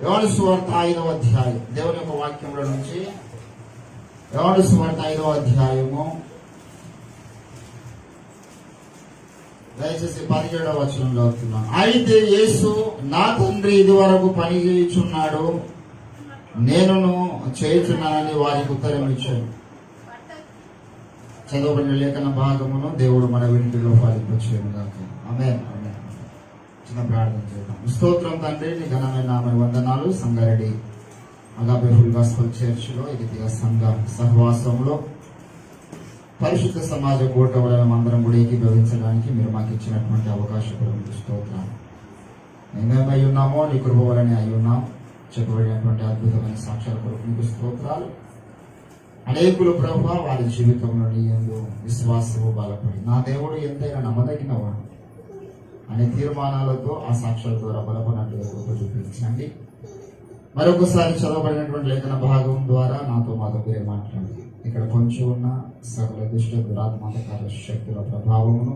యోహాను సువార్త 5వ అధ్యాయం, దేవుని యొక్క వాక్యంలో నుంచి యోహాను సువార్త 5వ అధ్యాయము దయచేసి 17వ వచనంలో అవుతున్నాను. అయితే యేసు, నా తండ్రి ఇది వరకు పని చేయుచున్నాడు, నేనును చేయుచున్నానని వారికి ఉత్తరం ఇచ్చాను. చదవబడిన లేఖన భాగమును దేవుడు మన వినికిడిలో ఫలింపచేయును గాక. ఆమేన్. చిన్న ప్రార్థన చేద్దాం. స్తోత్రం తండ్రి, నీ ఘనమైన నామమునకు వందనాలు. సంగారెడ్డి అగాపే ఫుల్ గాస్పెల్ చర్చిలో ఈ రీతిగా సంఘ సహవాసంలో పరిశుద్ధ సమాజ కూటములను అందరం కూడా ఏకీభవించడానికి మీరు మాకు ఇచ్చినటువంటి అవకాశం స్తోత్రాలు. మేమేమై ఉన్నామో నీ కృప వలనే అయి ఉన్నాం. చెప్పబడినటువంటి అద్భుతమైన సాక్ష్యాల కొరకు నీకు స్తోత్రాలు. అనేకులు ప్రభు వారి జీవితంలో నీ యందు విశ్వాసము బలపడి, నా దేవుడు ఎంతైనా నమ్మదగిన వాడు అనే తీర్మానాలతో ఆ సాక్ష్యాల ద్వారా బలపడినట్టుగా కృప చూపించండి. మరొకసారి చదవబడినటువంటి లేఖన భాగం ద్వారా నాతో మాతో మీరే మాట్లాడండి. ఇక్కడ కొంచెం ఉన్న సకల దుష్ట దురాత్మక శక్తుల ప్రభావమును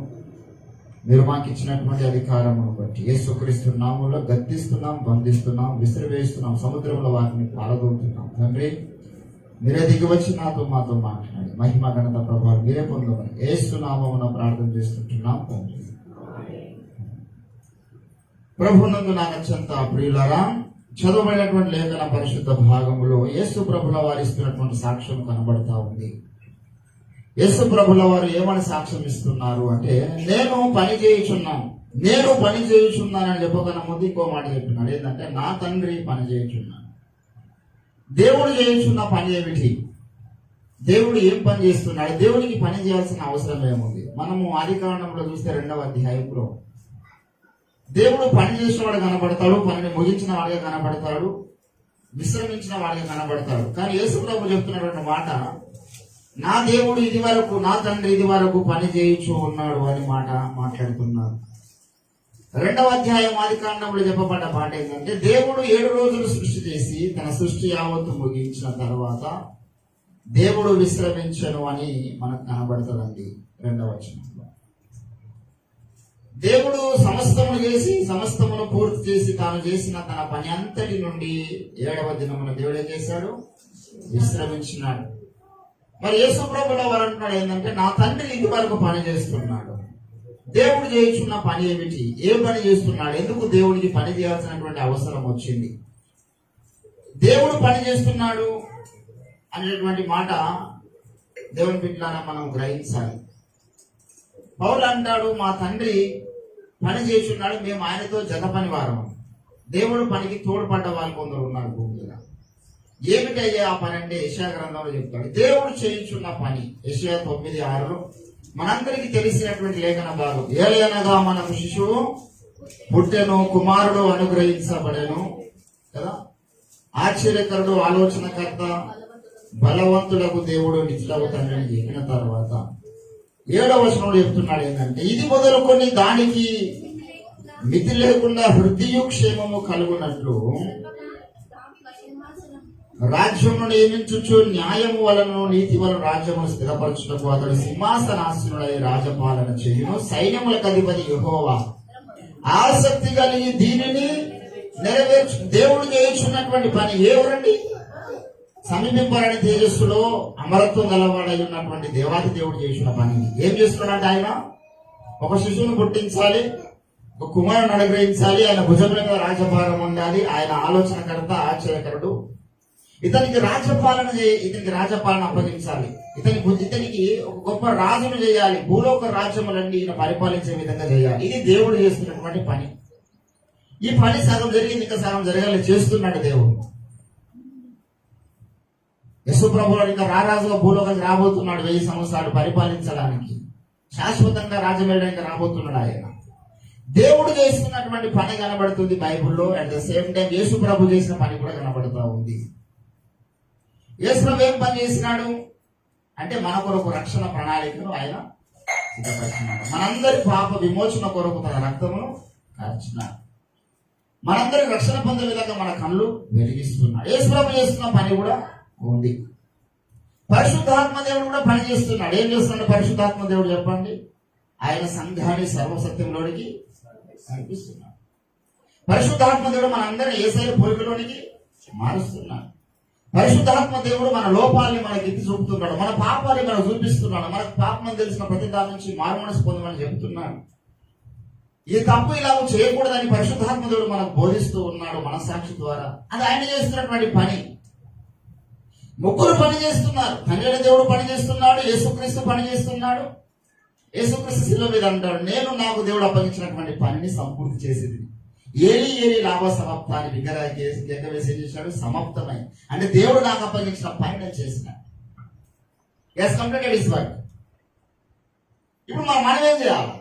మీరు మాకు ఇచ్చినటువంటి అధికారమును బట్టి యేసుక్రీస్తు నామములో గద్దిస్తున్నాం, బంధిస్తున్నాం, విసిరివేస్తున్నాం, సముద్రంలో వాటిని పారదోలుతున్నాం. తండ్రి, మీరే దిగి వచ్చి నాతో మాతో మాట్లాడి మహిమ ఘనత ప్రభావం మీరే పొందమని యేసు నామమున ప్రార్థన చేస్తుంటున్నాం తండ్రి. ప్రభునందు నా అత్యంత ప్రియులారా, చదవబడినటువంటి లేఖన పరిశుద్ధ భాగంలో యేసు ప్రభుల వారు ఇస్తున్నటువంటి సాక్ష్యం కనబడతా ఉంది. యేసు ప్రభుల వారు ఏమని సాక్ష్యం ఇస్తున్నారు అంటే, నేను పని చేయుచున్నానని చెప్పకన్నా ముందు ఇంకో మాట చెప్తున్నాడు. ఏంటంటే, నా తండ్రి పని చేయుచున్నాను. దేవుడు చేయుచున్న పని ఏమిటి? దేవుడు ఏం పని చేస్తున్నాడు? దేవుడికి పని చేయాల్సిన అవసరం ఏముంది? మనము ఆదికాండంలో చూస్తే 2వ అధ్యాయంలో దేవుడు పని చేసిన వాడు కనబడతాడు, పనిని ముగించిన వాడిగా కనబడతాడు, విశ్రమించిన వాడిగా కనబడతాడు. కానీ యేసు ప్రభు చెప్తున్నటువంటి మాట, నా దేవుడు ఇది వరకు, నా తండ్రి ఇది వరకు పని చేయించు ఉన్నాడు అని మాట మాట్లాడుతున్నారు. 2వ అధ్యాయం ఆదికాండంలో చెప్పబడ్డ మాట ఏంటంటే, దేవుడు 7 రోజులు సృష్టి చేసి తన సృష్టి యావత్తు ముగించిన తర్వాత దేవుడు విశ్రమించను అని మనకు కనబడుతుందండి. 2వ వచనంలో దేవుడు సమస్తమును చేసి సమస్తమును పూర్తి చేసి తాను చేసిన తన పని అంతటి నుండి 7వ దినమున దేవుడు ఏం చేశాడు? విశ్రమించినాడు. మరి యేసు ప్రభువుల వారు అంటున్నాడు ఏంటంటే, నా తండ్రి ఇది వరకు పని చేస్తున్నాడు. దేవుడు చేయించున్న పని ఏమిటి? ఏ పని చేస్తున్నాడు? ఎందుకు దేవుడికి పని చేయాల్సినటువంటి అవసరం వచ్చింది? దేవుడు పని చేస్తున్నాడు అనేటువంటి మాట దేవుని బిడ్డలారా మనం గ్రహించాలి. పౌలు అంటాడు, మా తండ్రి పని చేస్తున్నాడు, మేము ఆయనతో జత పని వారం. దేవుడు పనికి తోడ్పడ్డ వాళ్ళు కొందరు ఉన్నారు భూమి మీద. ఏమిటయ్యే ఆ పని అంటే యెషయా గ్రంథంలో చెప్తాడు, దేవుడు చేయించున్న పని. యెషయా 9:6 మనందరికీ తెలిసినటువంటి లేఖన భాగం. ఏలయనగా మనకు శిశువు పుట్టెను, కుమారుడు అనుగ్రహించబడెను కదా, ఆశ్చర్యకరుడు, ఆలోచనకర్త, బలవంతులకు దేవుడు, నిత్యులకు తండ్రిని చెప్పిన తర్వాత 7వ వచనంలో చెప్తున్నాడు ఏంటంటే, ఇది మొదలుకొని దానికి మితి లేకుండా హృదయ క్షేమము కలుగునట్లు రాజ్యమును నియమించుచు న్యాయము వలన నీతి వలన రాజ్యమును స్థిరపరచుటకు అతడు సింహాసనాసనుడై రాజపాలన చేయును. సైన్యములకు అధిపతి యెహోవా ఆసక్తి కలిగి దీనిని నెరవేర్చు. దేవుడు చేయించున్నటువంటి పని ఎవరండి? సమీపింపరని తేజస్సులో అమరత్వం గలవాడై ఉన్నటువంటి దేవాది దేవుడు చేసిన పని ఏం చేస్తున్నాడంటే, ఆయన ఒక శిశువును పుట్టించాలి, ఒక కుమారుని అనుగ్రహించాలి, ఆయన భుజం మీద రాజభారం ఉండాలి, ఆయన ఆలోచనకర్త, ఆశ్చర్యకరుడు, ఇతనికి రాజపాలన అప్పగించాలి, ఇతనికి ఒక గొప్ప రాజును చేయాలి, భూలోక రాజ్యములన్నీ ఈయన పరిపాలించే విధంగా చేయాలి. ఇది దేవుడు చేస్తున్నటువంటి పని. ఈ పని సగం జరిగింది, ఇంకా సగం జరగాలి చేస్తున్నాడు దేవుడు. యేసు ప్రభువు ఇంకా రారాజుగా భూలోకానికి రాబోతున్నాడు. 1000 సంవత్సరాలు పరిపాలించడానికి, శాశ్వతంగా రాజ్యం వెళ్ళడానికి రాబోతున్నాడు ఆయన. దేవుడు చేస్తున్నటువంటి పని కనబడుతుంది బైబుల్లో. అట్ ద సేమ్ టైం యేసు ప్రభు చేసిన పని కూడా కనబడుతూ ఉంది. యేసు ప్రభు ఏం పని చేసినాడు అంటే, మన కొరకు రక్షణ ప్రణాళికను ఆయన సిద్ధపరిచినాడు. మనందరి పాప విమోచన కొరకు తన రక్తమును కార్చినాడు. మనందరి రక్షణ పొందే విధంగా మన కళ్ళు వెలిగిస్తున్నాడు. యేసు ప్రభు చేస్తున్న పని కూడా ఉంది. పరిశుద్ధాత్మ దేవుడు కూడా పని చేస్తున్నాడు. ఏం చేస్తున్నాడు పరిశుద్ధాత్మ దేవుడు చెప్పండి? ఆయన సంఘాన్ని సర్వసత్యంలోనికి నడిపిస్తున్నాడు. పరిశుద్ధాత్మ దేవుడు మన అందరినీ యేసయ్య పోలికలోనికి మారుస్తున్నాడు. పరిశుద్ధాత్మ దేవుడు మన లోపాలని మనకి ఎత్తి చూపుతున్నాడు, మన పాపాన్ని మనకు చూపిస్తున్నాడు. మనకు పాపం తెలిసిన ప్రతి దాని నుంచి మారు మనసు పొందమని చెబుతున్నాడు. ఈ తప్పు ఇలా చేయకూడదని పరిశుద్ధాత్మ దేవుడు మనకు బోధిస్తూ ఉన్నాడు మనసాక్షి ద్వారా. అది ఆయన చేస్తున్నటువంటి పని. ముగ్గురు పని చేస్తున్నారు. తండ్రి దేవుడు పని చేస్తున్నాడు, యేసుక్రీస్తు పని చేస్తున్నాడు. యేసుక్రీస్తు శిలువ మీద అంటాడు, నేను నాకు దేవుడు అప్పగించినటువంటి పనిని సంపూర్తి చేసేది. ఏలి ఏలి లాభ సమాప్తాన్ని విగ్రహ వేసి చేశాడు, సమాప్తమై. అంటే దేవుడు నాకు అప్పగించిన పని నేను చేసిన. Yes completed his work. ఇప్పుడు మనం ఏం చేయాలి?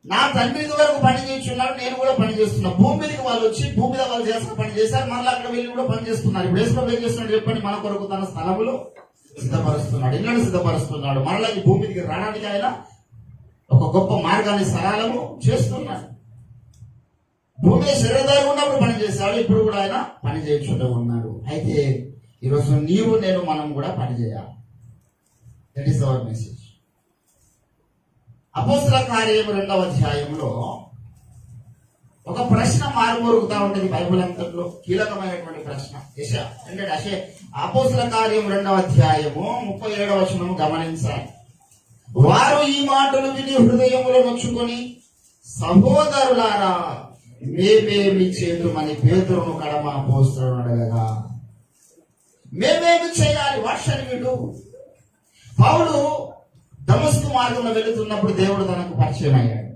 నా తండ్రి వరకు పని చేస్తున్నాడు, నేను కూడా పని చేస్తున్నా. భూమి మీదకి వాళ్ళు వచ్చి భూమి మీద వాళ్ళు చేసిన పని చేశారు, మళ్ళీ అక్కడ వెళ్ళి కూడా పని చేస్తున్నారు. ఇప్పుడు యేసు ఏం చేస్తున్నాడు చెప్పండి? మన కొరకు తన స్థలములు సిద్ధపరుస్తున్నాడు, ఇళ్ళను సిద్ధపరుస్తున్నాడు. మరలా ఈ భూమి మీదకి రావడానికి ఆయన ఒక గొప్ప మార్గాన్ని సరళము చేస్తున్నాడు. భూమి శరీరధారి ఉన్నప్పుడు పని చేశాడు, ఇప్పుడు కూడా ఆయన పని చేయించుకుంటూ ఉన్నాడు. అయితే ఈరోజు నీవు నేను మనం కూడా పని చేయాలి. That is our message. అపోస్తల కార్యము 2వ అధ్యాయంలో ఒక ప్రశ్న మారుమరుగుతా ఉంటుంది. బైబిల్ అంతట్లో కీలకమైనటువంటి ప్రశ్న. అపోస్తల కార్యం 2వ అధ్యాయము 37వ వచనము గమనించాలి. వారు ఈ మాటలు విని హృదయములో నొచ్చుకొని, సహోదరులారా మేమేమి చేతుమని పేతురును కడమ అపోస్తలును అడగగా, మేమేమి చేయాలి? What shall we do? పౌలు దమస్కు మార్గంలో వెళుతున్నప్పుడు దేవుడు తనకు పరిచయం అయ్యాడు.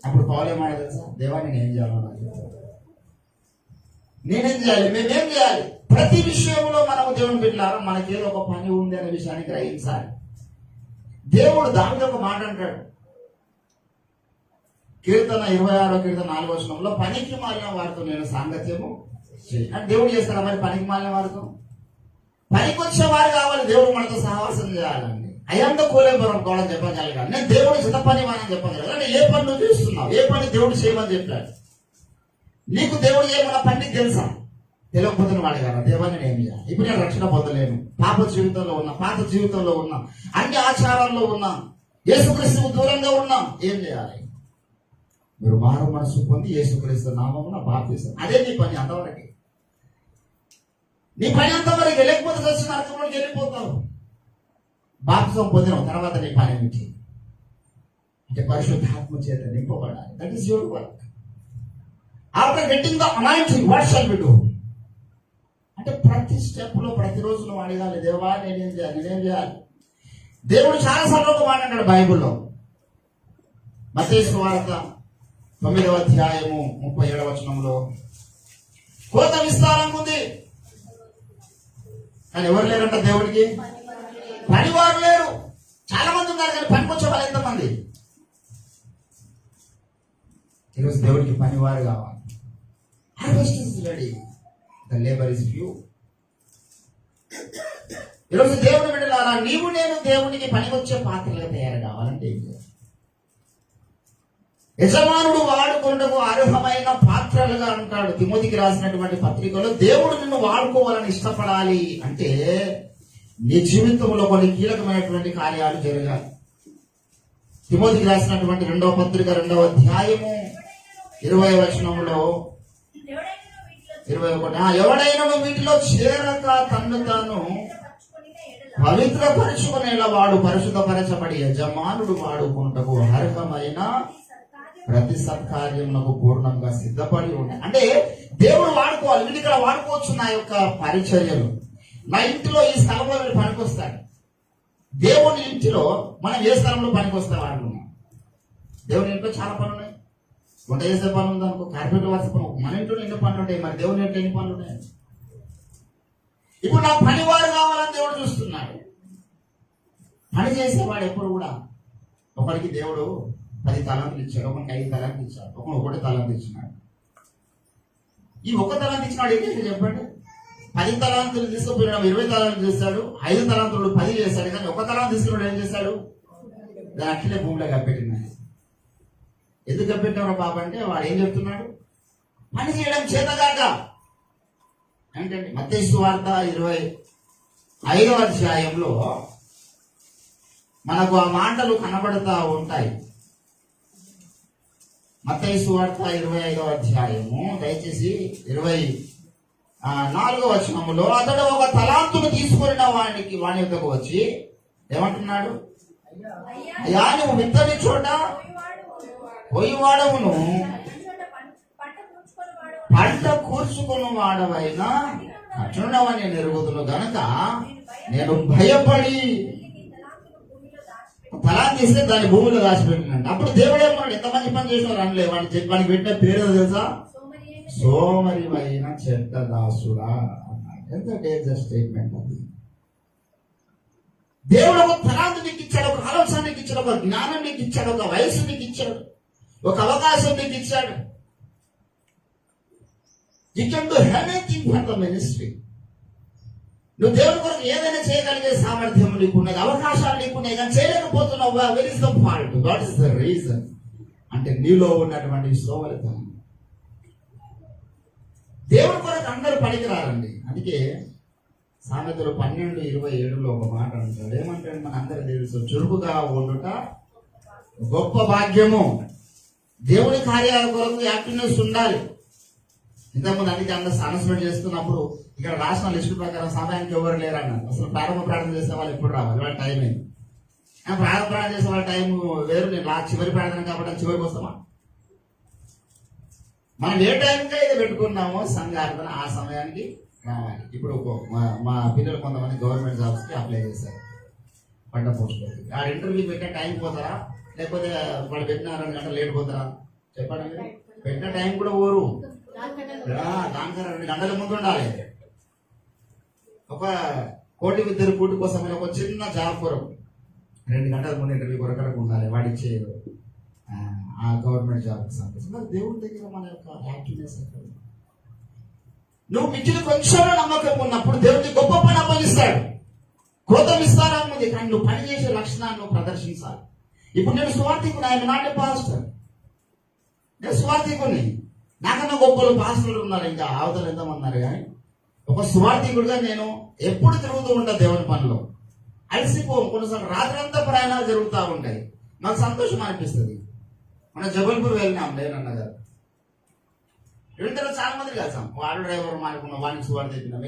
అప్పుడు పౌలు ఏమన్నా తెలుసా? దేవా నేనేం చేయాలి? నేనేం చేయాలి? మేమేం చేయాలి? ప్రతి విషయంలో మనకు దేవుని బిడ్డలారా మనకేదో ఒక పని ఉంది అనే విషయాన్ని గ్రహించాలి. దేవుడు దానితో ఒక మాట అంటాడు. కీర్తన 26వ కీర్తన 4వ వచనంలో, పనికి మాలిన వారితో నేను సాంగత్యము అంటే దేవుడు చేస్తాడు. మరి పనికి మాలిన వారితో పనికి వచ్చే వారు కావాలి. దేవుడు మనతో సహవాసం చేయాలండి. అయ్యంత కూలేపురం కూడా చెప్పగలిగాను. నేను దేవుడు చిన్న పని అని చెప్పగలిగాను. అంటే ఏ పని నువ్వు చేస్తున్నావు? ఏ పని దేవుడు చేయమని చెప్పాడు? నీకు దేవుడు చేయమన్న పని తెలుసా? తెలియకపోతున్న వాడు కదా. దేవాన్ని నేను చేయాలి. ఇప్పుడు నేను రక్షణ పొందలేను, పాప జీవితంలో ఉన్నా, పాత జీవితంలో ఉన్నా, అన్ని ఆచారాల్లో ఉన్నా, యేసుక్రీస్తుకు దూరంగా ఉన్నా, ఏం చేయాలి? మీరు మారు మనసు పొంది యేసుక్రీస్తు నామమున బాప్తిసం. అదే నీ పని. అంతవరకు నీ పని అంతవరకు. లేకపోతే దర్శన అర్థంలోకి వెళ్ళిపోతావు. బాప్తిసం పొందిన తర్వాత నీ పని ఏమిటి అంటే పరిశుద్ధాత్మ చేత నింపబడాలి. That is your work. After getting the anointing what shall we do? అంటే ప్రతి స్టెప్ లో ప్రతిరోజు నువ్వు అడగాలి, దేవా నేనేం చేయాలి? దేవుడు చాలా సార్లు మాట్లాడాడు బైబిల్లో. మత్తయి సువార్త 9వ అధ్యాయము 37వ వచనంలో, కోత విస్తారంగా ఉంది కానీ ఎవరు లేరంట దేవుడికి. పనివారు లేరు. చాలా మంది ఉన్నారు కానీ పనికొచ్చే వాళ్ళు ఎంతమంది? ఈరోజు దేవుడికి పనివారు కావాలి. Harvest is ready, the labour is few. ఈరోజు దేవుని బిడ్డలారా, నీవు నేను దేవునికి పనికొచ్చే పాత్రలుగా తయారు కావాలంటే ఏం చేయాలి? యజమానుడు వాడుకొనుటకు అర్హమైన పాత్రలుగా అంటాడు తిమోతికి రాసినటువంటి పత్రికలో. దేవుడు నిన్ను వాడుకోవాలని ఇష్టపడాలి అంటే నీ జీవితంలో కొన్ని కీలకమైనటువంటి కార్యాలు జరగాలి. తిమోతికి రాసినటువంటి 2వ పత్రిక 2వ అధ్యాయము 20వ వచనంలో 21, ఎవడైనా వీటిలో చేరక తన్ను తాను పవిత్రపరచుకునేలా వాడు పరిశుద్ధపరచబడి యజమానుడు వాడుకుంటకు అర్హమైన ప్రతి సత్కార్యములకు పూర్ణంగా సిద్ధపడి ఉన్నాయి. అంటే దేవుడు వాడుకోవాలి. వీళ్ళు ఇక్కడ వాడుకోవచ్చు. నా యొక్క పరిచర్యలు, నా ఇంటిలో ఈ స్థలంలో వీళ్ళు పనికొస్తాడు. దేవుని ఇంటిలో మనం ఏ స్థలంలో పనికొస్తాం అనుకున్నాం? దేవుని ఇంట్లో చాలా పనులు ఉన్నాయి. వంట చేసే పనులు ఉంది అనుకో, కార్పెంటర్ వర్ష పనులు. మన ఇంట్లో ఎన్ని పనులు ఉంటాయి, మరి దేవుని ఇంట్లో ఎన్ని పనులు ఉన్నాయి? ఇప్పుడు నా పనివారు కావాలని దేవుడు చూస్తున్నాడు. పని చేసేవాడు ఎప్పుడు కూడా, ఒకరికి దేవుడు 10 తలాంతులు ఇచ్చాడు, ఒకరికి 5 తలాంతులు ఇచ్చాడు, ఒకరు 1 తలాంతు ఇచ్చినాడు. ఈ 1 తలాంతు ఇచ్చినాడు ఏంటి చెప్పండి? 10 తలాంతులు తీసుకుపోయినాడు, 20 తలాంతులు చేస్తాడు, 5 తలాంతులు 10 చేస్తాడు. కానీ 1 తలాంతు తీసుకున్నాడు ఏం చేస్తాడు? దాని అట్లనే భూమిలో కప్పెట్టినాడు. ఎందుకు కప్పెట్టినాడు పాప అంటే వాడు ఏం చెప్తున్నాడు? పని చేయడం చేతగాక. ఏంటండి? మత్తయి సువార్త 25వ అధ్యాయంలో మనకు ఆ మాటలు కనబడతా ఉంటాయి. మత్తయి సువార్త 25వ అధ్యాయము దయచేసి 24వ వచనములో, అతడు ఒక తలాంతును తీసుకున్న వాని యొద్దకు వచ్చి ఏమంటున్నాడు? అయ్యా, నువ్వు విత్తని చోట పోయివాడవును, పంట కూర్చుకుని వాడవైనా అట్లున్నవని ఎరుగుదును గనక నేను భయపడి తలాంతి ఇస్తే దాన్ని భూమిలో దాచిపెట్టినంట. అప్పుడు దేవుడు ఏమన్నాడు? ఎంత మంచి పని చేసినారు అనలే. వాడికి పెట్టిన పేరు తెలుసా? సోమరివైన చెడ్డ దాసుడా అన్నాడు. ఎంత డేంజర్ స్టేట్మెంట్ అది. దేవుడు ఒక తలాంతి నీకు ఇచ్చాడు, ఒక ఆలోచన నీకు ఇచ్చాడు, ఒక జ్ఞానం నీకు ఇచ్చాడు, ఒక వయసు నీకు ఇచ్చాడు, ఒక అవకాశం నీకు ఇచ్చాడు. You can do anything for the ministry. నువ్వు దేవుడి కొరకు ఏదైనా చేయగలిగే సామర్థ్యం నీకున్నది, అవకాశాలు నీకున్నాయి, కానీ చేయలేకపోతున్నావు. Where is the fault? What is the reason? అంటే నీలో ఉన్నటువంటి సోమరితనం. దేవుడి కొరకు అందరూ పనికిరారండి. అందుకే సామెతలు 12:27లో ఒక మాట అంటాడు. ఏమంటాడు? మన అందరూ తెలుసు, చురుకుగా ఉండుట గొప్ప భాగ్యము. దేవుడి కార్యాల కొరకు యాక్టివ్నెస్ ఉండాలి. ఇంతకుముందు అందుకే అందరూ అనౌన్స్మెంట్ చేస్తున్నప్పుడు ఇక్కడ రాసిన లిస్టు ప్రకారం సమయానికి ఎవరు లేరన్నారు. అసలు ప్రారంభ ప్రార్థన చేసే వాళ్ళు ఎప్పుడు రావాలి? వాళ్ళ టైం అయింది. ప్రారంభ ప్రార్థన చేసే వాళ్ళ టైం వేరు. నేను చివరి ప్రార్థన కాబట్టి చివరికి వస్తామా? మనం ఏ టైంకే ఇది పెట్టుకున్నామో సంఘార్థన ఆ సమయానికి రావాలి. ఇప్పుడు మా పిల్లలు కొంతమంది గవర్నమెంట్ జాబ్స్ కి అప్లై చేశారు, పంట పోస్ట్. ఆ ఇంటర్వ్యూ పెట్టే టైం పోతారా, లేకపోతే వాళ్ళు పెట్టిన 2 గంటలు లేట్ పోతారా? చెప్పండి. పెట్టిన టైం కూడా ఊరు దానికన్నా 2 గంటల ముందు ఉండాలి. ఒక కోటి విద్యార్థి కూటి కోసం ఒక చిన్న జాబ్ కొరకు 2 గంటల ముందు ఇంటర్వ్యూ కొరకు ఉండాలి. వాడి ఇచ్చేది ఆ గవర్నమెంట్ జాబ్ సంతోషం. దేవుడి దగ్గర మన యొక్క యాక్టివ్నెస్ ఎక్కడ? నువ్వు మిగిలిన కొంచెం నమ్మకం ఉన్నప్పుడు దేవుడికి గొప్ప పని అప్పగిస్తాడు, క్రోధం ఇస్తారా ఉంది. కానీ నువ్వు పని చేసే లక్షణాన్ని నువ్వు ప్రదర్శించాలి. ఇప్పుడు నేను స్వార్థికుని, ఆయన నాటి పాస్టర్, నేను స్వార్థికుని. నాకన్నా గొప్పలు పాస్టర్లు ఉన్నారు, ఇంకా అవతలు ఎంతమంది ఉన్నారు. కానీ ఒక స్వార్థికుడిగా నేను ఎప్పుడు తిరుగుతూ ఉంటా దేవుని పనిలో. అలసిపోం. కొన్నిసార్లు రాత్రంతా ప్రయాణాలు జరుగుతూ ఉంటాయి. నాకు సంతోషం అనిపిస్తుంది. మన జబల్పూర్ వెళ్ళినాం లేనన్న గారు. వెళ్తారు చాలా మంది కలిసాం. వాడు డ్రైవర్ మానుకున్న వాడిని సువార్త చెప్పినాం.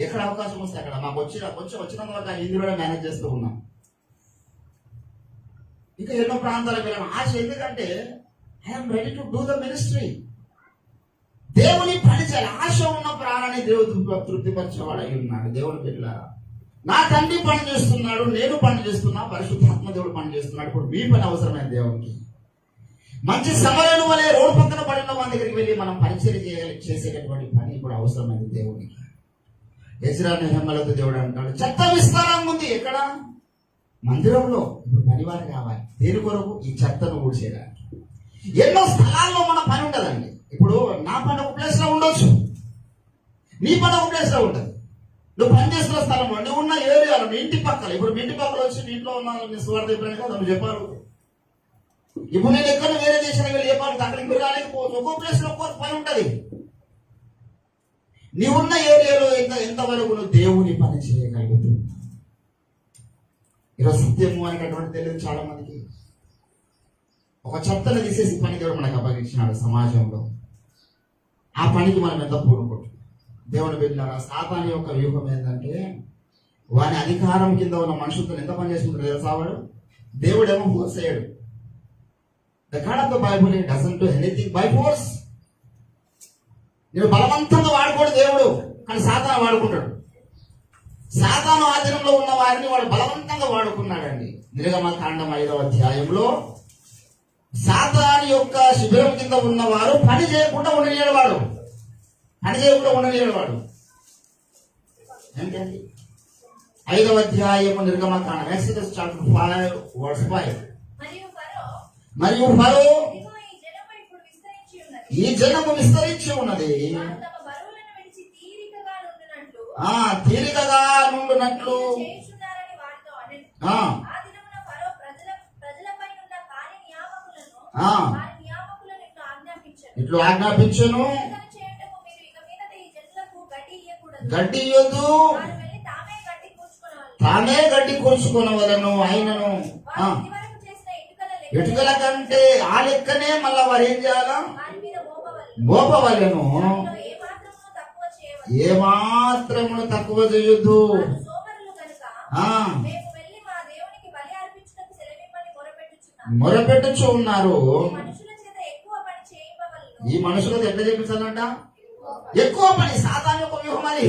ఎక్కడ అవకాశం వస్తే అక్కడ మాకు వచ్చినంత వరకు హిందీలో మేనేజ్ చేస్తూ ఉన్నాం. ఇంకా ఎన్నో ప్రాంతాలకు వెళ్ళాం. ఆశ ఎందుకంటే I'm ready to do the ministry. దేవుని పని చేయాలి. ఆశ ఉన్న ప్రాణాన్ని దేవుడు తృప్తిపరిచేవాడు అయి ఉన్నాడు. దేవుని బిడ్డలారా, నా తండ్రి పని చేస్తున్నాడు, నేను పని చేస్తున్నా, పరిశుద్ధాత్మ దేవుడు పని చేస్తున్నాడు. ఇప్పుడు మీ పని అవసరమైన దేవునికి మంచి సమయం వలె రోడ్డు పక్కన పడిన వాళ్ళ దగ్గరికి వెళ్ళి మనం పరిచయం చేసేటటువంటి పని ఇప్పుడు అవసరమైంది దేవునికి. ఎజ్రా నెహెమ్యాలతో దేవుడు అంటాడు, చెత్త విస్తారం ఉంది. ఎక్కడ? మందిరంలో. ఇప్పుడు పనివారు కావాలి. దేని కొరకు? ఈ చెత్తను ఊడ్చేయడానికి. ఎన్నో స్థలాల్లో మన పని ఉండదండి. ఇప్పుడు నా పని ఒక ప్లేస్ లో ఉండొచ్చు, నీ పని ఒక ప్లేస్ లో ఉంటుంది. నువ్వు పని చేస్తున్న స్థలంలో, నువ్వు ఉన్న ఏరియాలో, మీ ఇంటి పక్కల. ఇప్పుడు మీ ఇంటి పక్కల వచ్చి మీ ఇంట్లో ఉన్న నీ సువార్త చెప్పాను కదా, నువ్వు చెప్పారు. ఇప్పుడు నేను ఎక్కడ వేరే దేశానికి వెళ్ళి చెప్పాలి, అక్కడికి మీరు రాలేకపోవచ్చు. ఒక్కో ప్లేస్ లో ఒక్కొక్క పని ఉంటుంది. నీవున్న ఏరియాలో ఎంతవరకు నువ్వు దేవుని పని చేయగలుగుతున్నావు? ఈరోజు సత్యము అనేటటువంటి తెలియదు చాలా మందికి. ఒక చెత్తను తీసేసి పని దేవుడు మనకు అప్పగించినాడు సమాజంలో. ఆ పనికి మనం ఎంత పూనుకుంటున్నాం? దేవుని బిడ్డలారా, సాతాను యొక్క వ్యూహం ఏంటంటే వాని అధికారం కింద ఉన్న మనుషులతో ఎంత పని చేసుకుంటారు తెలుసా? వాడు దేవుడేమో ఫోర్స్ అయ్యాడు. The God of the Bible doesn't do anything by force. నేను బలవంతంగా వాడుకోడు దేవుడు, కానీ సాతాను వాడుకుంటాడు. సాతాను ఆధీనంలో ఉన్న వారిని వాడు బలవంతంగా వాడుకున్నాడండి. నిర్గమకాండం 5వ అధ్యాయంలో సాతాను యొక్క శిబిరం కింద ఉన్నవారు పని చేయకుండా ఉండలేవాడు. ఏంటండి 5వ అధ్యాయము నిర్గమకాండం, ఎక్సోడస్ చాప్టర్ 5:5. మరియు ఫరో, ఈ జనము విస్తరించి ఉన్నది, తీరికగా నుండునట్లు ఇట్లు ఆజ్ఞాపించను. గడ్డి ఇయ్యొద్దు, తామే గడ్డి కూర్చుకునవలను. ఆయనను ఇటుకల కంటే ఆ లెక్కనే మళ్ళా వారు ఏం చేయాలా? వారి మీద మోపవలెను. మోపవలెను. దానిలో ఏ మాత్రమును తక్కువ చేయవద్దు. ఏ మాత్రమును తక్కువ చేయొద్దు. వారు సోమరులు కనుక ఆ మేము వెళ్ళి మా దేవునికి బలి అర్పించుటకు సెలవిమ్మని మొరపెట్టుచు ఉన్నారు. మనుషుల చేత ఎక్కువ పని చేయింపవలెను. ఈ మనుషులతో ఎట్లా చేపించాలంట? ఎక్కువ పని. సాతాను యొక్క వ్యూహం అది.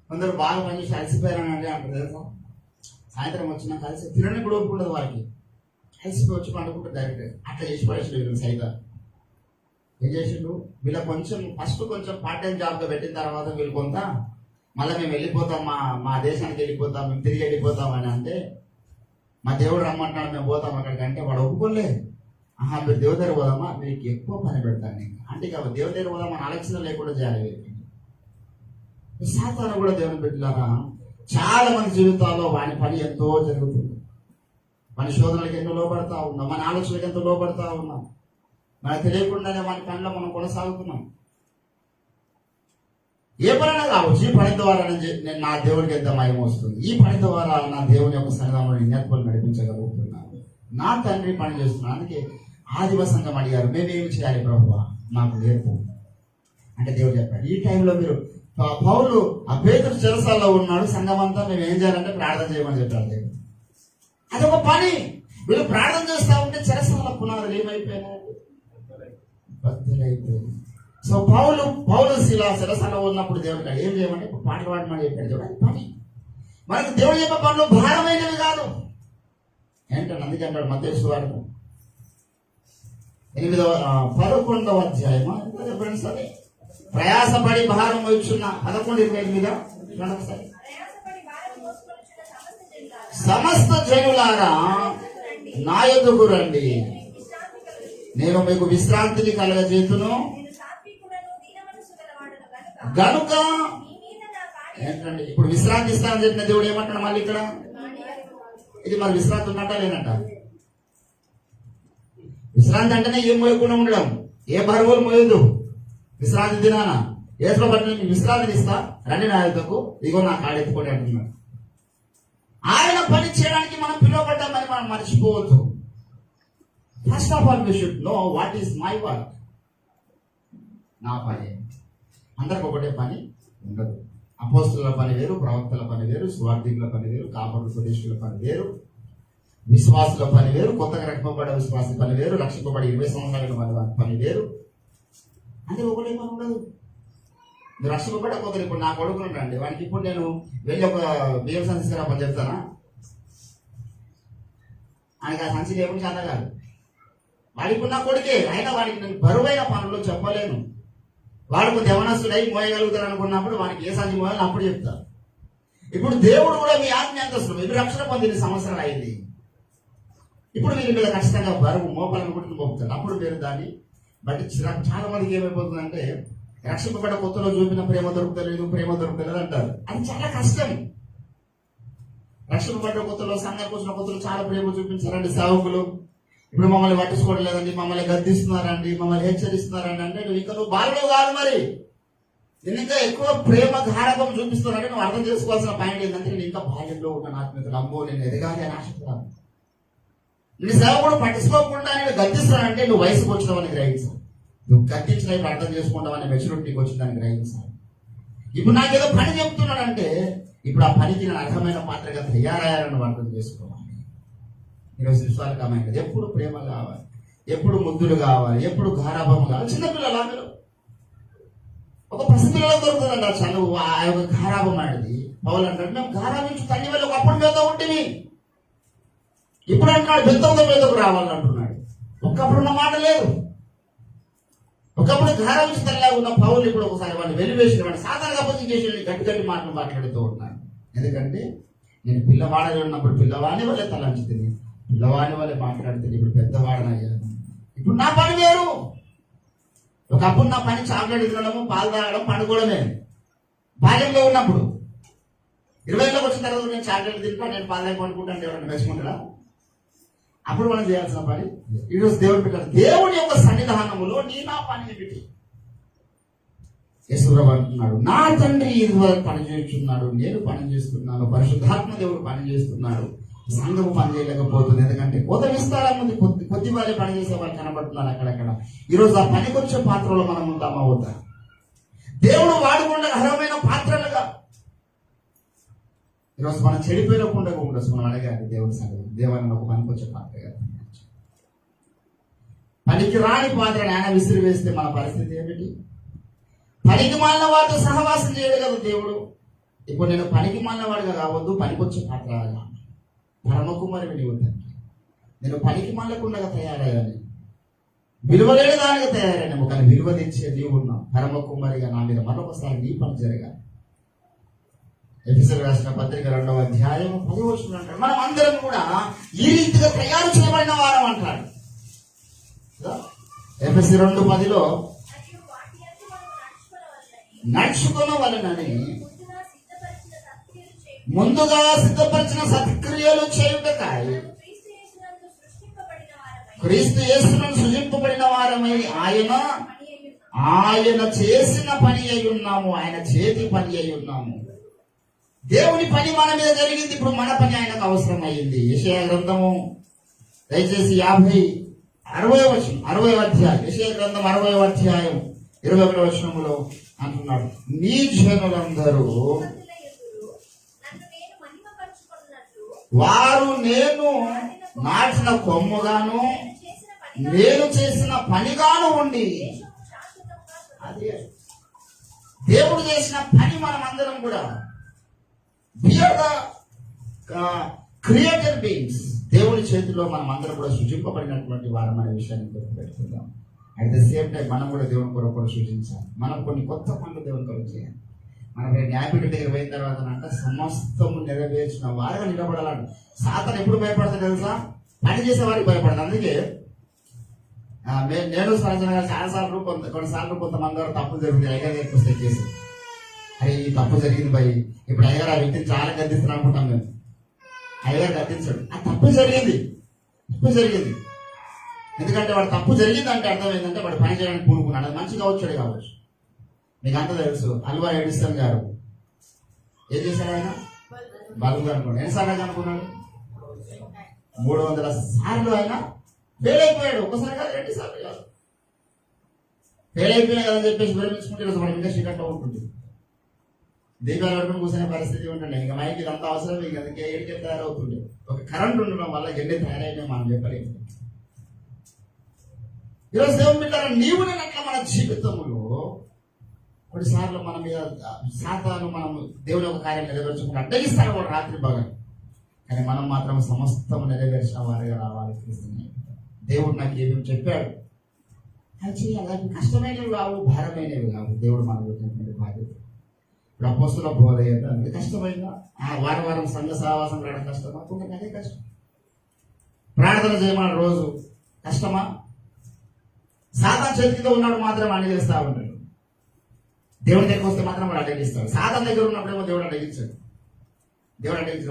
కొందరు బాగా పని చేసి అలసిపోయారనంటే అంటారు తెలుసా, సాయంత్రం వచ్చినా కలిసి తినని కూడా ఒప్పుకుంటుంది వారికి. అలసిపోయి వచ్చి పండుకుంటారు డైరెక్ట్. అట్లా చేసి పడేసి సైగా ఏం చేసిండు, వీళ్ళ కొంచెం ఫస్ట్ కొంచెం పార్ట్ టైం జాబ్గా పెట్టిన తర్వాత వీళ్ళు కొంత మళ్ళీ మేము వెళ్ళిపోతాం, మా దేశానికి వెళ్ళిపోతాం, మేము తిరిగి వెళ్ళిపోతాం అని అంటే, మా దేవుడు రమ్మంటున్నాడు మేము పోతాం అక్కడికి అంటే వాడు ఒప్పుకోలే. మీరు దేవుడి దగ్గర పోదామా, మీకు ఎక్కువ పని పెడతాను నేను అంటే. కాబట్టి దేవుడి దగ్గర పోదామని ఆలోచన లేకుండా చేయాలి వీరికి. సాతాను కూడా దేవుని బిడ్డలారా చాలా మంది జీవితాల్లో వాని పని ఎంతో జరుగుతుంది. మన శోధనలకు ఎంతో లోపడతా ఉన్నాం, మన ఆలోచనలకు ఎంతో లోపడతా ఉన్నాం. మనకు తెలియకుండానే వాని పనిలో మనం కొనసాగుతున్నాం. ఏ పనైనా కావచ్చు, ఈ పని ద్వారా నేను నా దేవుడికి ఎంత మయం వస్తుంది, ఈ పని ద్వారా నా దేవుని యొక్క సన్నిధానంలో నెత్తులు నడిపించగలుగుతున్నాను, నా తండ్రి పని చేస్తున్నాను. అందుకే ఆదివ సంఘం అడిగారు, మేమేమి చేయాలి ప్రభువా, నాకు నేర్పు అంటే దేవుడు చెప్పాడు ఈ టైంలో మీరు పౌలు ఆ పేతురు చెరసాల్లో ఉన్నాడు, సంఘం అంతా మేము ఏం చేయాలంటే ప్రార్థన చేయమని చెప్పాడు దేవుడు. అదొక పని. వీళ్ళు ప్రార్థన చేస్తా ఉంటే చెరసాల పునాదులు ఏమైపోయినాయి, బద్దలైపోయింది. సో పౌలు శిలా చెరసాలలో ఉన్నప్పుడు దేవుడు ఏం చేయమంటే పాటలు పాడమని చెప్పాడు దేవుడు. అది పని. మనకు దేవుడు చెప్పే పనులు భారమైనవి కాదు ఏంటంటే, అందుకే అంటాడు మత్తయి సువార్త 11వ అధ్యాయమా ఫ్రెండ్స్, అదే ప్రయాసపడి భారం వచ్చున్న 11:28 ప్రయాసపడి భారం మోసుకొనుచున్న సమస్త జనులారా నా యొద్దకు రండి, విశ్రాంతి కలుగును. నేను మీకు విశ్రాంతిని కలగజేతును నేను సాత్వికుడను దీన మనస్సు గలవాడను గనుక. మీ మీద నా కాడి ఏంటండి ఇప్పుడు విశ్రాంతి ఇస్తానని చెప్పిన దేవుడు ఏమంటాడు మళ్ళీ ఇక్కడ? ఇది మరి విశ్రాంతి ఉన్నట్ట లేనట? విశ్రాంతి అంటేనే ఏం మోయకుండా ఉండడం, ఏ బరువులు మోయొద్దు. విశ్రాంతి దినాన ఏసులో బట్టి మీకు విశ్రాంతిని ఇస్తా, రండి నా యొద్దకు, ఇగో నా కాడు ఎత్తుకోండి అంటున్నాడు. ఆయన పని చేయడానికి మనం పిలువబడ్డామని మనం మర్చిపోవద్దు. First of all we should know what is my work. నా పని. అందరికి ఒకటే పని ఉండదు. అపోస్తుల పని వేరు, ప్రవక్తల పని వేరు, స్వార్థికుల పని వేరు, కాపరుల ఉపదేశకుల పని వేరు, విశ్వాసుల పని వేరు, కొత్తగా రక్షింపబడే విశ్వాస పని వేరు, రక్షింపబడి 20 సంవత్సరాల పని వేరు. అంటే ఒకటే పని ఉండదు. మీరు రక్షింపబడ్డ కొత్తగా ఇప్పుడు నా కొడుకులు రండి, వాడికి ఇప్పుడు నేను వెళ్ళి ఒక బియ్యం సంచి తీసుకురామని చెప్తానా? ఆయనకి ఆ సంచి లేకుండా చాలా కాదు. వాడికి నా కొడుకే, అయినా వాడికి నేను బరువైన పనులు చెప్పలేను. వాడికి దేవనస్తుడై మోయగలుగుతారు అనుకున్నప్పుడు వానికి ఏ సంచి మోయాలని అప్పుడు చెప్తా. ఇప్పుడు దేవుడు కూడా మీ ఆత్మీయ అంతస్తులు, ఇప్పుడు రక్షణ పొందిన సంవత్సరాలు అయింది, ఇప్పుడు వీరి మీద ఖచ్చితంగా బరువు మోపాలనుకుంటే మోపుతాడు. అప్పుడు మీరు దాన్ని బట్టి చాలా మందికి ఏమైపోతుందంటే, రక్షింపబడ్డ కొత్తలో చూపిన ప్రేమ దొరుకుతలేదు అంటారు. అది చాలా కష్టం. రక్షింపబడ్డ కొత్తలో, సంఘానికి వచ్చిన కొత్తలో చాలా ప్రేమ చూపించారండి సేవకులు. ఇప్పుడు మమ్మల్ని పట్టించుకోవడం లేదండి, మమ్మల్ని గద్దిస్తున్నారండి, మమ్మల్ని హెచ్చరిస్తున్నారండి అంటే నువ్వు బాలుడు కాదు. మరి నేను ఇంకా ఎక్కువ ప్రేమ గాఢకం చూపిస్తున్నానంటే నువ్వు అర్థం చేసుకోవాల్సిన పాయింట్ ఏంటంటే, నేను ఇంకా బాల్యంలో ఉన్న ఆత్మీయతలు, అమ్మో నేను ఎదగాలి అని ఆశపడాను. నీ సేవకుడు పట్టించుకోకుండా నేను గద్దిస్తానంటే నువ్వు వయసుకు వచ్చినావని గ్రహించాలి. నువ్వు గద్దించిన అర్థం చేసుకుంటావని మెచ్యూరిటీకి వచ్చిందని గ్రహించాలి. ఇప్పుడు నాకేదో పని చెప్తున్నాడంటే ఇప్పుడు ఆ పనికి నేను అర్హమైన పాత్రగా తయారయ్యాలని అర్థం చేసుకోవాలి. ఈరోజు విశ్వాలు కావాలి, ఎప్పుడు ప్రేమ కావాలి, ఎప్పుడు ముద్దులు కావాలి, ఎప్పుడు గారాభం కావాలి. చిన్నపిల్లలు అందరూ ఒక పసిపిల్లలకు దొరుకుతుందండి ఆ చదువు, ఆ యొక్క గారాభం అనేది. పౌలు అంటాడు, మేము గారాభించు తల్లి వల్ల ఒకప్పుడు మీద ఉంటుంది, ఇప్పుడు అంటున్నాడు బెత్తంతో మీదకు రావాలని అంటున్నాడు. ఒకప్పుడు మాట లేదు. ఒకప్పుడు గారాభించు తల్లిలా ఉన్న పౌలు ఇప్పుడు ఒకసారి వాళ్ళు వెలివేసిన వాడు సాధారణంగా అపోజిట్ చేసి గట్టి మాటలు మాట్లాడుతూ ఉన్నాడు. ఎందుకంటే నేను పిల్లవాడని ఉన్నప్పుడు పిల్లవాడిని వల్లే తలంచుతుంది, పిల్లవాడిని వల్లే మాట్లాడుతుంది, ఇప్పుడు పెద్దవాడని అయ్యాను. ఇప్పుడు నా పని వేరు. ఒకప్పుడు నా పని చాక్లెట్ తినడము, పాలు తాగడం, పండుకోవడమే బాల్యంలో ఉన్నప్పుడు. 20 వచ్చిన తర్వాత నేను చాక్లెట్ తింటా, నేను పాలు తాగి పండుకుంటాను, ఎవరైనా మెచ్చుకుంటారా? అప్పుడు మనం చేయాల్సిన పని. ఈరోజు దేవుడు పెట్టారు, దేవుడి యొక్క సన్నిధానములో నీ నా పని ఏమిటి? యేసుప్రభువు అంటున్నాడు, నా తండ్రి ఇదివరకు పని చేస్తున్నాడు, నేను పని చేస్తున్నాను, పరిశుద్ధాత్మ దేవుడు పని చేస్తున్నాడు, సంఘము పని చేయలేకపోతుంది. ఎందుకంటే కొత్త విస్తారం ఉంది, కొద్ది వారే పని చేసే వాళ్ళు కనబడుతున్నారు అక్కడక్కడ. ఈరోజు ఆ పనికొచ్చే పాత్రలో మనం ఉంటామా అవుతా? దేవుడు వాడుకుండా అర్హమైన పాత్రలుగా ఈరోజు మనం చెడిపోయినకుండా ఉండొచ్చు. మనం అడగాలి దేవుడి సంగతి, దేవుని ఒక పనికొచ్చే పాత్రగా. పనికి రాని పాత్రని ఆయన విసిరి వేస్తే మన పరిస్థితి ఏమిటి? పనికి మాలిన వారితో సహవాసం చేయడు కదా దేవుడు. ఇప్పుడు నేను పనికి మాలిన వాడిగా కావద్దు, పనికొచ్చే పాత్రగా. పరమకుమారి నీవు తండ్రి, నేను పనికి మాలకుండా తయారయ్యాను, విలువలేని దానిగా తయారైనాము, కానీ విలువ తెచ్చే నీవు ఉన్నావు. పరమకుమారిగా నా మీద మరొకసారి నీ పని జరగాలి. ఎఫెసీయులకు రాసిన పత్రిక 2వ అధ్యాయం 10వ వచనం అంటాడు, మనం అందరం కూడా ఈ రీతిగా తయారు చేయబడిన వారం అంటాడు. ఎఫెసీ 2:10లో మరియు వాటి యందు మనము నడుచుకొనవలెనని ముందుగా సిద్ధపరిచిన సత్క్రియలు చేయుటకై క్రీస్తు యేసునందు సృష్టింపబడిన వారమై క్రీస్తు యేసునందు సృజింపబడిన వారమై ఆయన చేసిన పని అయి ఉన్నాము, ఆయన చేతి పని అయి ఉన్నాము. దేవుని పని మన మీద జరిగింది, ఇప్పుడు మన పని ఆయనకు అవసరం అయ్యింది. యెషయా గ్రంథము దయచేసి 60వ అధ్యాయం, యెషయా గ్రంథం 60వ అధ్యాయం 21వ వచనములో అంటున్నాడు, నీ జనులందరూ వారు నేను నాటిన కొమ్ముగాను నేను చేసిన పనిగాను ఉండి. అదే దేవుడు చేసిన పని మనం అందరం కూడా క్రియేటర్ బీయింగ్స్, దేవుని చేతిలో మనం అందరం కూడా సృజింపబడినటువంటి వారం అనే విషయాన్ని గుర్తుపెట్టుకుందాం. అట్ ద సేమ్ టైం మనం కూడా దేవుని కొరకు సృజించాలి. మనం కొన్ని కొత్త పనులు దేవుని కొరకు చేయాలి. మనం న్యాయపీఠం దగ్గర పోయిన తర్వాత అంట సమస్తము నెరవేర్చిన వారుగా నిలబడాలంట. సాతాను ఎప్పుడు భయపడతా తెలుసా? పని చేసే వారికి భయపడదు. అందుకే నేను సహజంగా చాలాసార్లు కొన్నిసార్లు కొంతమంది వారు తప్పు జరుగుతుంది, అయ్యగారు ఎక్కువ చేసి, అరే ఈ తప్పు జరిగింది భయ్, ఇప్పుడు అయ్యగారు ఆ వ్యక్తిని చాలా గద్దిస్తున్నా అనుకుంటాం మేము. అయ్యగారు గద్దించాడు, ఆ తప్పు జరిగింది. ఎందుకంటే వాడు తప్పు జరిగింది అంటే అర్థం ఏంటంటే వాడు పని చేయడానికి పూనుకున్నాడు. అది మంచిగా వచ్చాడు కావచ్చు. మీకు అంతా తెలుసు, అల్వా ఎడిసన్ గారు ఏం చేశాడు? ఆయన బల్బు అనుకున్నాడు. ఎన్నిసార్లు అనుకున్నాడు? 300 సార్లు ఆయన ఫెయిల్ అయిపోయాడు. ఒకసారి కాదు, 2 సార్లు కాదు. ఫెయిల్ అయిపోయినా కదని చెప్పేసి విరమించుకుంటే ఈరోజు మన ఇండస్ట్రీ కట్ట ఉంటుంది. దీపాలు పట్టుకుని కూర్చునే పరిస్థితి ఉంటుండే. ఇంకా మైకి ఇదంతా అవసరం, ఇక అందుకే ఏడికే తయారవుతుండే. ఒక కరెంట్ ఉండడం వల్ల ఎన్ని తయారైనా మనం చెప్పలేము. ఈరోజు దేవుని బిడ్డలారా, నీవు నేను అట్లా మన జీవితంలో కొన్నిసార్లు మన మీద సాతాను మనం దేవుని ఒక కార్యం నెరవేర్చుకుంటే అడ్డగిస్తాడు కూడా రాత్రి బాగా. కానీ మనం మాత్రం సమస్తం నెరవేర్చిన వారిగా రావాలి. క్రీస్తుని దేవుడు నాకు ఏమేమి చెప్పాడు అది చేయాలి. అవి కష్టమైనవి కావు, భారమైనవి కావు. దేవుడు మనకు పెట్టినటువంటి బాధ్యత. ఇప్పుడు అపోస్తుల బోధ అది కష్టమైనా, వారం సంఘ సహవాసం రావడం కష్టమా? కొందరికి అదే కష్టం. ప్రార్థన చేయమన్న రోజు కష్టమా? సాతాను చేతితో ఉన్నాడు మాత్రం అన్ని చేస్తా ఉంటాడు. దేవుడి దగ్గర వస్తే మాత్రం వాడు అడ్డగిస్తాడు. సాతాను దగ్గర ఉన్నప్పుడేమో దేవుడు అడ్డగించాడు.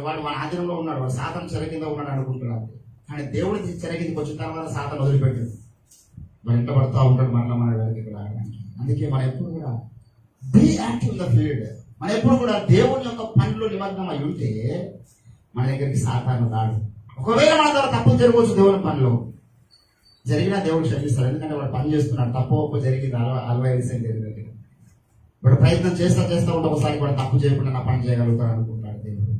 వాడు మన ఆధీనంలో ఉన్నాడు, వాడు సాతాను చెర కింద ఉన్నాడు అనుకుంటున్నాడు. కానీ దేవుడి చెర కిందకి వచ్చిన తర్వాత సాతాను వదిలిపెట్టాడు. వాడు ఇంట పడుతూ ఉంటాడు మరలా మన దగ్గరికి రావడానికి. అందుకే మనం ఎప్పుడు కూడా be active in the field. మనం ఎప్పుడు కూడా దేవుని యొక్క పనిలో నిమగ్నం అయి ఉంటే మన దగ్గరికి సాతాను రాడు. ఒకవేళ మన ద్వారా తప్పులు జరగవచ్చు, దేవుని పనిలో జరిగినా దేవుడు క్షమిస్తాడు. ఎందుకంటే వాడు పని చేస్తున్నాడు. తప్పు జరిగింది, అలవై జరిగింది. వాడు ప్రయత్నం చేస్తా ఉంటే ఒకసారి కూడా తప్పు చేయకుండా నా పని చేయగలుగుతాడు అనుకుంటాడు దేవుడు.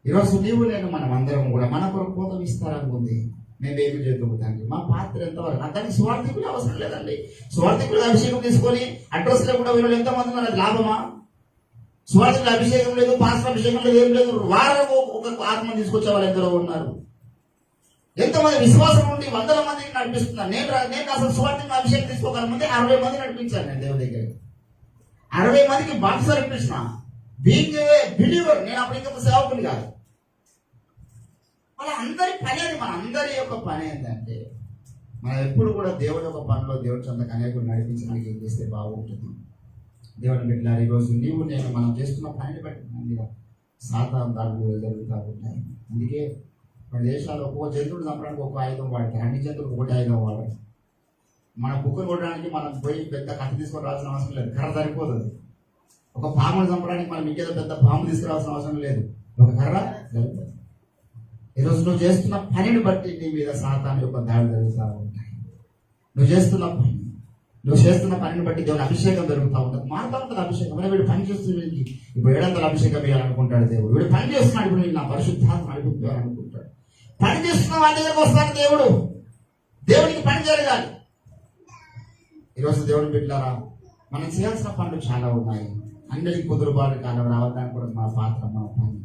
ఈరోజు నీవు నేను మనం అందరం కూడా మన కొరకు కోతం ఇస్తారని ఉంది. మేమేమి చేద్దాం, మా పాత్ర ఎంతవరకు? దానికి స్వార్థికులు అవసరం లేదండి. స్వార్థికులు అభిషేకం తీసుకొని అడ్రస్ లేకుండా వీళ్ళు ఎంతమంది ఉన్నారు? అది లాభమా? స్వార్థికుల అభిషేకం లేదు, పాస్టర్ అభిషేకం లేదు, ఏం లేదు. వారు ఒక ఆత్మ తీసుకొచ్చే వాళ్ళు ఎందరో ఉన్నారు. ఎంతమంది విశ్వాసం ఉండి 100 మందికి నడిపిస్తున్నారు. నేను అసలు స్వార్థికుల అభిషేకం తీసుకోగలమంటే 60 మంది నడిపించాను నేను దేవుడి దగ్గర. 60 మందికి బాప్టిజం ఇప్పించిన. బీయింగ్ ఏ బిలీవర్, నేను అప్పుడు ఇంకా సేవకుని కాదు. అలా అందరి పని అది. మన అందరి యొక్క పని ఏంటంటే మనం ఎప్పుడు కూడా దేవుడి యొక్క పనిలో దేవుడి చెంతకు అనేకులు నడిపించడానికి ఏం చేస్తే బాగుంటుంది. దేవుని బిడ్డలారా, ఈరోజు నీవు నేను మనం చేస్తున్న పనిని బట్టి మందిగా సాతాను దాడులు జరుగుతూ ఉంటాయి. అందుకే మన దేశాల్లో ఒక్కొక్క జంతువులు చంపడానికి ఒక్కొక్క ఆయుధం వాడతారు. అన్ని జంతువులకు ఒకటి ఆయుధం వాడరు. మన కుక్కను కొట్టడానికి మనం పోయి పెద్ద కత్తి తీసుకొని రావాల్సిన అవసరం లేదు, కర్ర సరిపోతుంది. ఒక పామును చంపడానికి మనం ఇంకేదో పెద్ద పాము తీసుకురావాల్సిన అవసరం లేదు, ఒక కర్ర సరిపోతుంది. ఈరోజు నువ్వు చేస్తున్న పనిని బట్టి నీ మీద సాతాను యొక్క దాడి జరుగుతూ ఉంటాయి. నువ్వు చేస్తున్న పనిని బట్టి దేవుని అభిషేకం జరుగుతూ ఉంటుంది. మారుతూ ఉంటుంది అభిషేకం. మరి వీడు పని చేస్తుంది, వీడికి ఇప్పుడు 700 అభిషేకం వేయాలనుకుంటాడు దేవుడు. వీడు పని చేస్తున్నాడు, ఇప్పుడు వీడు నా పరిశుద్ధాత్మ నడిపించాలనుకుంటాడు. పని చేస్తున్న వాళ్ళ దగ్గరకు వస్తాడు దేవుడు. దేవుడికి పని జరగాలి. ఈరోజు దేవుని బిడ్డలారా, మనం చేయాల్సిన పనులు చాలా ఉన్నాయి. అన్నిటికీ కుదురుబాటు కాలం రావడానికి కూడా మన పాత్ర, మన పని.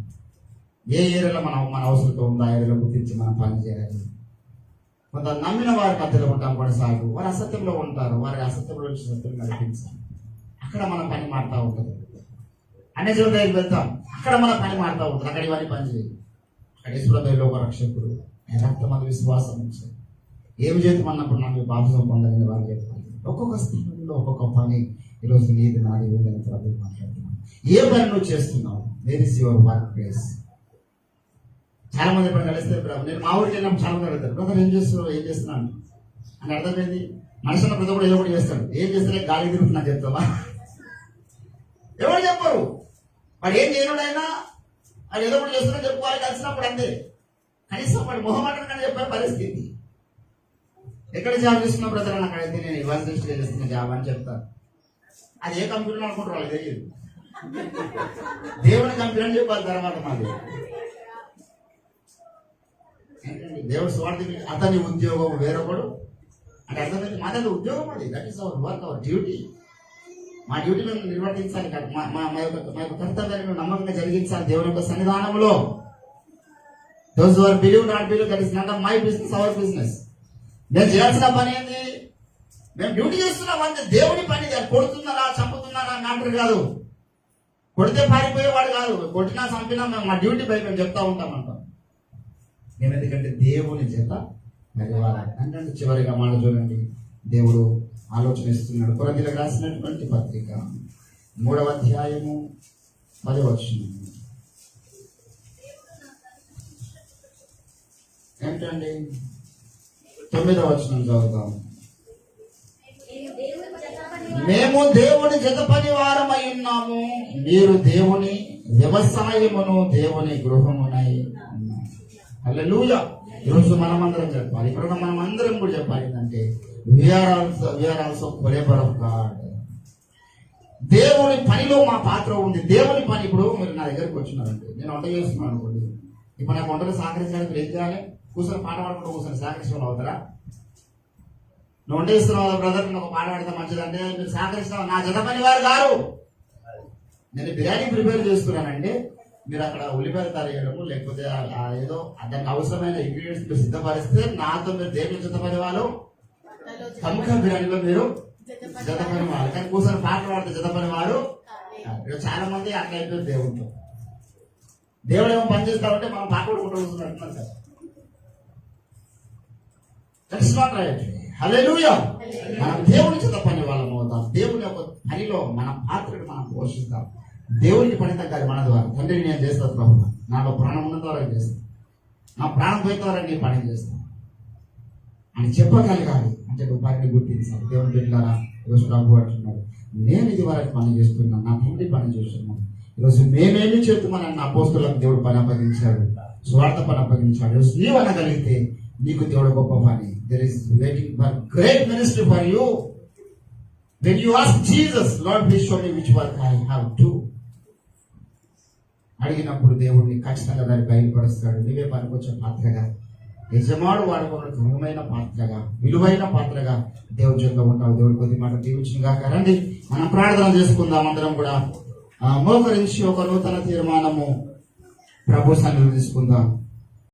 ఏ ఏరియాలో మన అవసరం ఉందో ఆ ఏరియాలో గుర్తించి మనం పని చేయాలి. కొంత నమ్మిన వారి మధ్యలో ఉంటాం కొనసాగు. వారు అసత్యంలో ఉంటారు, వారి అసత్యంలో నుంచి సత్యం నడిపించాలి. అక్కడ మనం పని మారుతూ ఉంటుంది. అన్ని చోట్ల వెళ్తాం, అక్కడ మన పని మారుతూ ఉంటుంది. అక్కడ ఇవన్నీ పని చేయాలి. అక్కడ ఈశ్వరుడు ఒక రక్షకుడు, రక్తమంది విశ్వాసం ఉంచాలి. ఏమి చేద్దామన్నప్పుడు నాకు బాప్తిసం పొందాలని వారు చెప్పాలి. ఒక్కొక్క స్థానంలో ఒక్కొక్క పని. ఈరోజు నీది నాది వీళ్ళని ప్రభుత్వం మాట్లాడుతున్నాను. ఏ పని నువ్వు చేస్తున్నావు? Where is your work place? చాలా మంది ఎప్పుడు కలిస్తే నేను మా ఊరికి వెళ్ళినప్పుడు చాలా మంది అడుగుతారు, బ్రదర్ ఏం చేస్తున్నాను అని. అర్థమైంది, మనుషుల ప్రతి కూడా ఏదో ఒకటి చేస్తాడు. ఏం చేస్తే గాలి తిరుగుతున్నా చెప్తావా? ఎవరు చెప్పరు. వాడు ఏం చేయనుడైనా వాడు ఏదో ఒకటి చేస్తున్నా చెప్పుకోవాలి. కలిసినప్పుడు అంతే. కనీసం వాడు మొహమాటం చెప్పే పరిస్థితి. ఎక్కడ జాబ్ చేస్తున్నా బ్రదర్ అని అక్కడైతే నేను యూనివర్సిటీలో చేస్తున్న జాబ్ అని చెప్తాను. అది ఏ కంపెనీలో అనుకుంటారు వాళ్ళకి తెలియదు. దేవుని కంపెనీ అని చెప్పాలి తర్వాత మాది. దేవుడు స్వార్థి, అతని ఉద్యోగం వేరొకడు అంటే అర్థమైంది. మాది ఉద్యోగం, అది that is our work, our duty. మా డ్యూటీ మేము నిర్వర్తించాలి కాదు, మా యొక్క కర్తవ్యాన్ని నమ్మకంగా జరిగించాలి దేవుని యొక్క సన్నిధానంలో. Those who are believe not believe, that is not my business, our business. నేను చేయాల్సిన పని ఏంది? మేము డ్యూటీ చేస్తున్నాం అంతే. దేవుని పని. కొడుతున్నారా చంపుతున్నారా మ్యాటర్ కాదు. కొడితే పారిపోయేవాడు కాదు, కొట్టినా చంపినా మేము మా డ్యూటీ పై మేము చెప్తా ఉంటామంటాం. నేను ఎందుకంటే దేవుని చేత మెరవాలి అంటే. చివరిగా మాట చూడండి, దేవుడు ఆలోచన ఇస్తున్నాడు. కొరింథీయులకు రాసినటువంటి పత్రిక 3వ అధ్యాయము 10వ వచనం ఏంటండి? 9వ వచనం చదువుతాం. మేము దేవుని జత పని వారమై ఉన్నాము, మీరు దేవుని వ్యవసాయమును దేవుని గృహమునై ఉన్నారు. హల్లెలూయా. ఈరోజు మనమందరం చెప్పాలి, ఇక్కడ మనం అందరం కూడా చెప్పాలి ఏంటంటే we are also labour of God. దేవుని పనిలో మా పాత్ర ఉంది. దేవుని పని. ఇప్పుడు మీరు నా దగ్గరికి వచ్చినారంటే నేను వంట చేస్తున్నాను అనుకోండి. ఇప్పుడు నాకు వంటలు సహకరించడానికి ఏం చేయాలి? కూర్చొని పాట పాడుకుంటూ కూర్చొని సహకరించడం అవుతారా? నువ్వు వంట చేస్తున్నావు బ్రదర్, ఒక పాట పాడితే మంచిదంటే మీరు సహకరిస్తావు. నా జత పని వారు గారు. నేను బిర్యానీ ప్రిపేర్ చేస్తున్నానండి, మీరు అక్కడ ఉల్లిపాయలు తరగడము లేకపోతే ఏదో దానికి అవసరమైన ఇంగ్రీడియంట్స్ మీరు సిద్ధపరిస్తే నాతో మీరు దేవుని జత పని వాళ్ళు. ప్రముఖ బిర్యానీలో మీరు జత పని వారు. కానీ కూర్చొని పాటలు పాడితే జత పని వారు. చాలా మంది అట్లా అయిపోయి దేవుడితో. దేవుడు ఏమో పని చేస్తామంటే మనం పాట పడుకుంటూ కూర్చున్నట్టున్నారు కదా. That's not right. హల్లెలూయా. మనం దేవుని చేత పని వాళ్ళం అవుతాం. దేవుని యొక్క పనిలో మన పాత్రను మనం పోషిస్తాం. దేవునికి పని తగ్గాలి మన ద్వారా. తండ్రి నేను చేస్తాను ప్రభు, నాలో ప్రాణం ఉన్న ద్వారా చేస్తాను, నా ప్రాణం పోయిన ద్వారా నీ పని చేస్తాను అని చెప్పగలగాలి. అంటే నువ్వు పనిని గుర్తించాలి. దేవుని బిడ్డలారా, ఈరోజు ప్రభు అంటున్నాడు, నేను ఇది వరకు పని చేస్తున్నాను, నా తండ్రి పని చేస్తున్నాను. ఈరోజు మేమేమి చేస్తున్నానని అపోస్తలులకు దేవుడు పని అప్పగించాడు, స్వార్థ పని అప్పగించాడు. ఈరోజు నీవు అనగలిగితే నీకు దేవుడు గొప్ప పని. There is waiting for great ministry for you. When you ask Jesus, Lord, please show me which work I have to. అడిగినప్పుడు దేవుడిని ఖచ్చితంగా దాన్ని బయలుపరుస్తాడు. నీవే పనికొచ్చే పాత్రగా, యజమాడు వాడుకున్న ఘనమైన పాత్రగా, విలువైన పాత్రగా దేవుడి చేత ఉంటావు. దేవుడి కొద్ది మాట దీవించుగా. రండి మనం ప్రార్థన చేసుకుందాం. అందరం కూడా మోకరించి ఒక నూతన తీర్మానము ప్రభు సన్నిధిలో తీసుకుందాం.